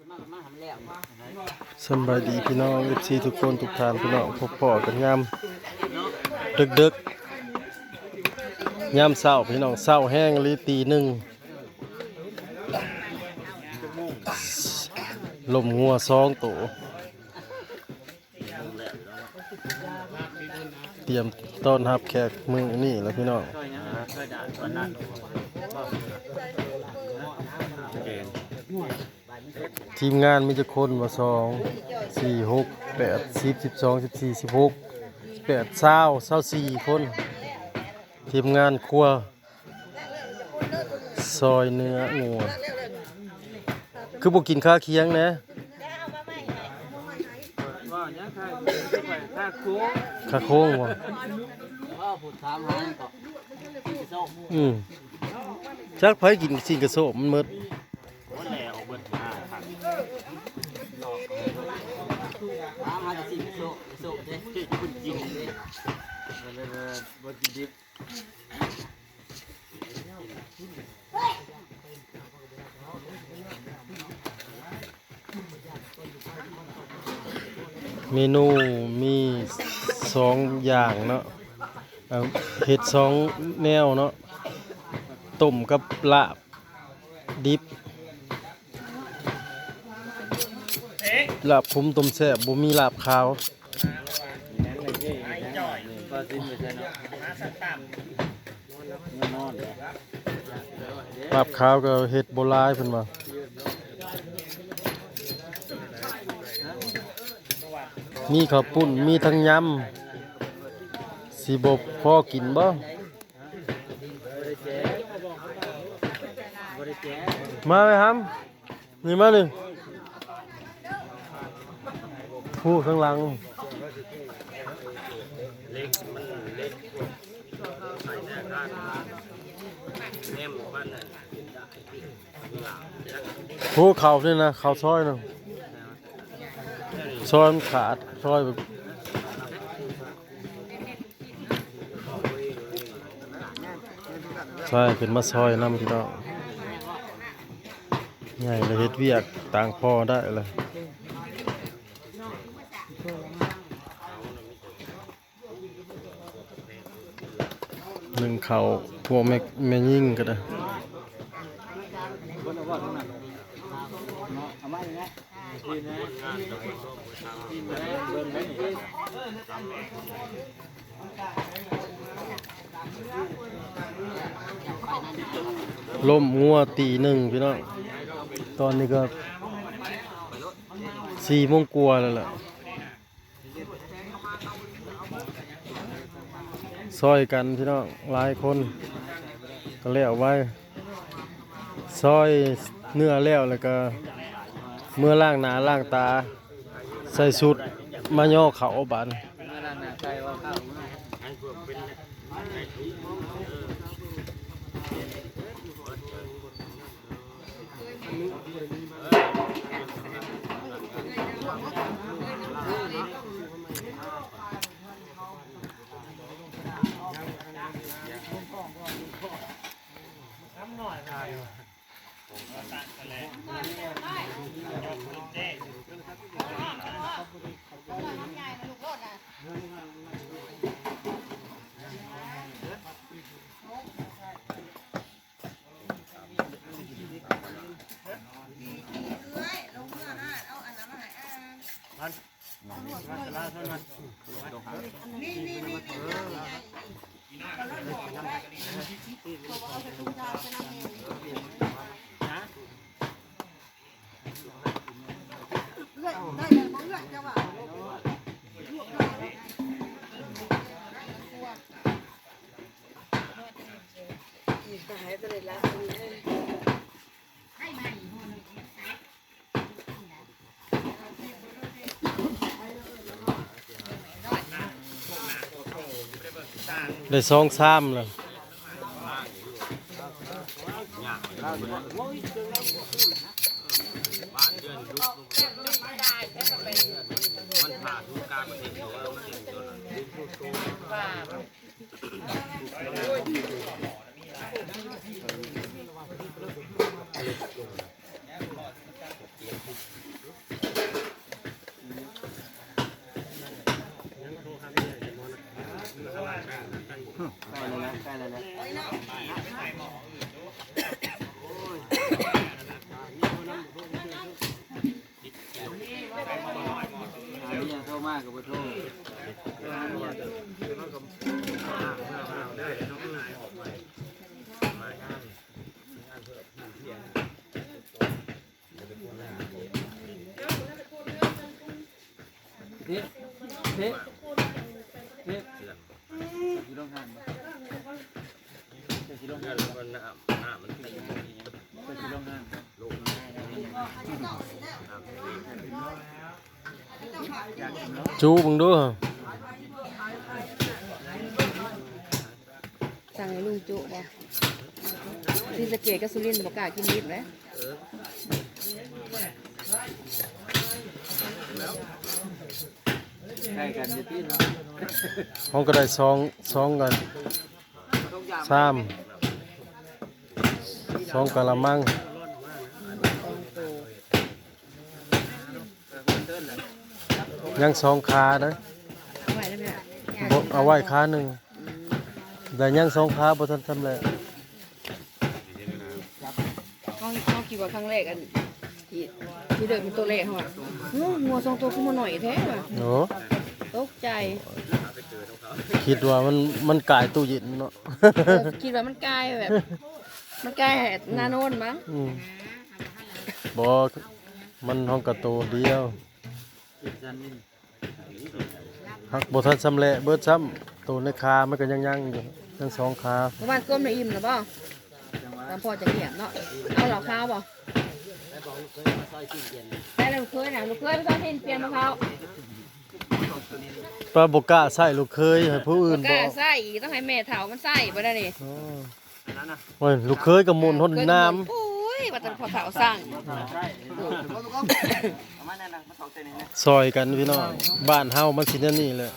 สบายดีพี่น้อง FC ทุกคนทุกท่านพี่น้องพบพ่อกันยามดึกๆยามเช้าพี่น้องเช้าแห้งลีตีหนึ่งลมงัว2 ตัวเตรียมต้อนรับแขกมื้อนี้แล้วพี่น้องทีมงานมีจะคนว่า2 4 6 8 10 12 14 16 18 20 คนทีมงานครัวซอยเนื้องัวคือบ่กินข้าเคียงนะข้าโค้งว่ะจักไผกินสิ่งกระโสมมันหมดเมนูมี2 อย่างเนาะเห็ด2 แนวเนาะต้มกับลาบดิบลาบผมต้มแซ่บบ่มีลาบขาวลาบขาวก็เห็ดโบราณเพิ่นว่ามีข้าวปุ้นมีทั้งยำสิบ่พอกินบ่มาเลยครับนี่มาเลยผู้ข้างหลังผู้เข่าเนี่ยนะเข่าซอยนะซอยมันขาดซอยแบบใช่เป็นมาซอยน้ำพี่น้องใหญ่เลยเฮ็ดเวียกต่างพอได้เลยหนึ่งเขาพวกแม่ยิ่งก็ได้ล่มงัวตี 1พี่น้องตอนนี้ก็4 โมงกว่าแล้วล่ะซอยกันพี่น้องหลายคนก็แล้วไว้ซอยเนื้อแล้วก็เมื่อล้างหน้าล้างตาใส่ชุดมาย่อเขาบานได้2-3แล้ว โทรมากกับโทรเฮ้เฮ้เฮ้ที่โรงงานที่โรงงานมันตีที่โรงงานจูมึงดู สั่งให้ลุงจุบ่ที่สะเกดกับสุรินทร์บอกกล้ากินนิดไหม ใกล้กันจะตีน ห้องก็ได้สองกันสามสองกะละมังยังสองขานะ เอาไว้ได้ไหมอ่ะ บ่เอาไว้ขาหนึ่งแต่ยังสองขาบ่ทันทำเลย เขาคิดว่าครั้งแรกอันที่เดินเป็นตัวเลขเขาอ่ะงัวสองตัวขึ้นมาหน่อยแท้ว่ะ โอ้ ตกใจ คิดว่ามันกายตู้เย็นเนาะ คิดว่ามันใกล้แบบ มันใกล้นาโนนมั้ง อืมบ่มันห้องกระโตเดียวหักบ่ทันสำเร็จเบิดซ้ำตัวในขามันก็ยังอยู่ทั้งสองขา เมื่อวานก้มในอิ่มหรือเปล่าตามพ่อจะเงียบเนาะเอาเหล่าข้าวบ่ได้แล้วลูกเคยนะลูกเคยไม่ชอบเห็นเปลี่ยนมะพร้าว ป้าบ่กล้าใส่ลูกเคยให้ผู้อื่น ก็ บ่ ใส่อีกต้องให้แม่เฒ่ามันใส่บ่ได้นี่ อ๋อโอ้ยลูกเคยก็หมุนหนน้ำ โอ้ยว่าแต่พอเฒ่าสั่ง ซอยกันพี่น้องบ้านเฮามันสิแนวนี้แหละ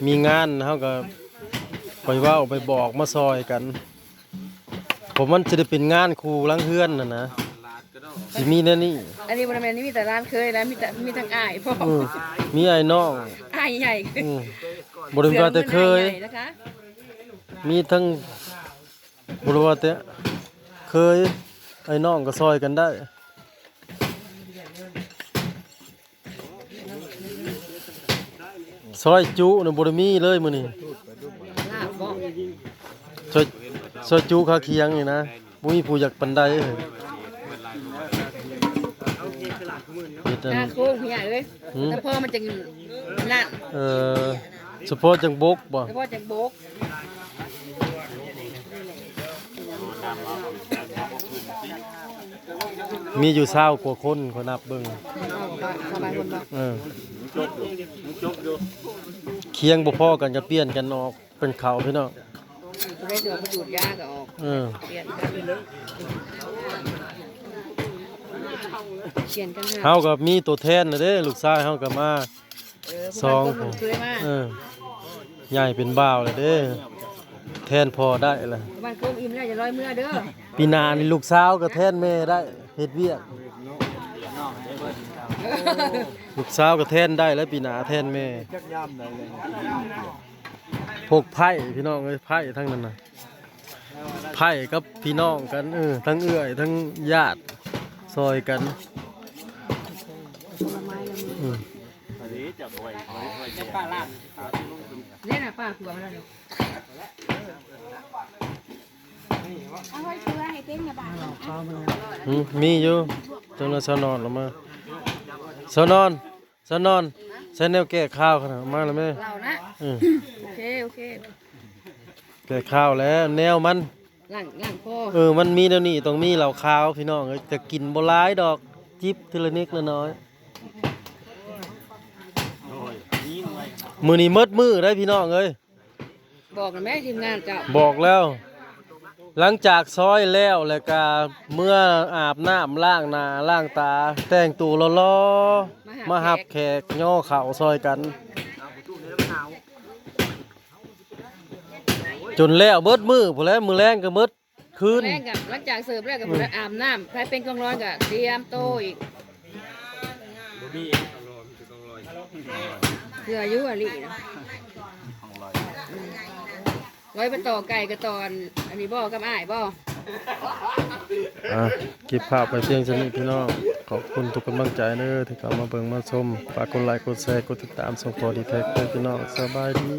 มีงานเฮาก็ไปเว้าไปบอกมาซอยกัน ผมมันจะได้เป็นงานครูหลังเฮือนน่ะนะสิมีแนวนี้ อันนี้บ่ได้แม่นนี่มีแต่ร้านเคยแล้วมีทั้งอ้ายพ่อ มีไอ้น้อง อ้ายใหญ่ อืมบ่ได้ว่าแต่เคย อ้าใหญ่นะคะ มีทั้งบ่ได้ว่าแต่เคยไอ้น้องก็ซอยกันได้ซอยจุน่ะบ่ได้มีเลยมื้อนี้ ลาบบ่ ซอยจุคาเคียงนี่นะบ่มีผู้อยากปานใดเฮ็ดอัน หน้าโค้งพี่ใหญ่เอ้ยแต่พ่อมันจะนั่น เฉพาะจังบกบ่ แต่พ่อจะโบก มีอยู่20กว่าคนเขานับเบิ่ง สบายคนบ่ เคียงบ่พอกันก็เปลี่ยนกันออกเป็นเขาพี่น้อง ได้เสือมาดูดยาก็ออกเปลี่ยนกัน เฮาก็มีตัวแทนน่ะเด้ลูกชายเฮาก็มาสอง เคยมา ใหญ่เป็นบ่าวเลยเด้แทนพอได้ล่ะ บ้านโค้งอิ่มแล้วอย่าลอยเมื่อเด้อ ปีหน้านี่ลูกสาวก็แทนแม่ได้เฮ็ดเวียกลูกสาวก็แทนได้แล้วปีหน้าแทนแม่พวกไผ่พี่น้องเอ้ยไผ่ทั้งนั้นน่ะไผ่กับพี่น้องกันทั้งเอื้อยทั้งญาติซอยกันอืม เล่นน่ะป้าผัวมาแล้วนี่ มีอยู่จังนั้นสนอนออกมาสนอนใส่แนวแก้ข้าวขนาดมาแล้วแม่ เรานะ อืม โอเค แก้ข้าวแล้วแนวมัน หลังพ่อ มันมีเดี๋ยวนี้ต้องมีเหล้าขาวพี่น้องเอ้ยแต่กินบ่หลายดอกจิบทีละนิดละน้อยมื้อนี้หมดมื้อได้พี่น้องเอ้ย บอกนะแม่ทีมงานเจ้า บอกแล้ว หลังจากซอยแล้วแล้วก็เมื่ออาบน้ำล้างหน้าล้างตา แต่งตัวรอๆมาหับแขกย่อเข่าซอยกัน จนแล้วเบิดมือผู้แล้วมือแรงก็เบิดคืน แรกกับหลังจากเสิร์ฟแรกกับอาบน้ำใครเป็นกองร้อนกับเตรียมโตอีก มี เสืออายุอะลินะไว้ไปต่อไก่กับตอนอันนี้บ่กับอ้ายบ่ เก็บภาพไปเพียงเท่านี้พี่น้องขอบคุณทุกกำลังใจเด้อที่เข้ามาเบิ่งมาชมฝากกดไลค์กดแชร์กดติดตามส่งพอดีแท็กเด้อพี่น้องสบายดี